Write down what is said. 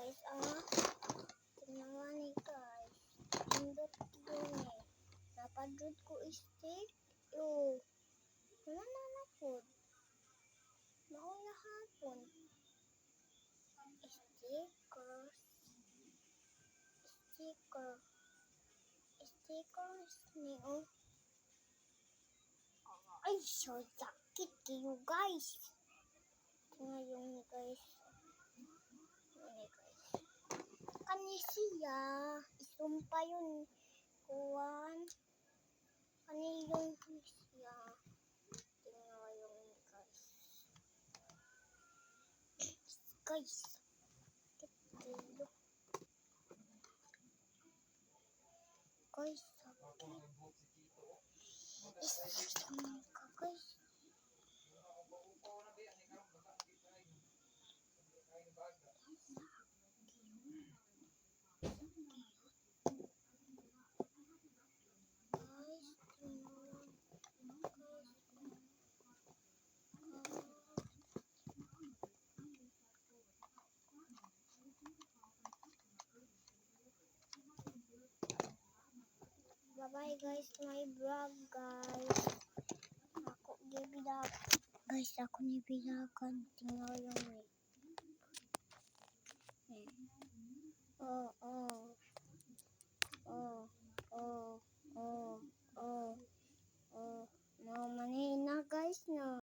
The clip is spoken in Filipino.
guys, tingnan nga ni guys. Pindot yun eh. Napadrod ko stick. Yo. Wala na napod. Maula hapon. Stickers ni oh. Ay, so sakit kayo guys. Tingnan yung ni guys. Kani siya. Isumpa yun. Kuwan. Kani yung siya. Tingnan yung ni guys. Guys. Kilo. Guys, sakit. Isumpa ka guys. Bye guys, my vlog guys. Ako gibidag. Guys, ako ni bilagan. Tingnan yung no manina guys no.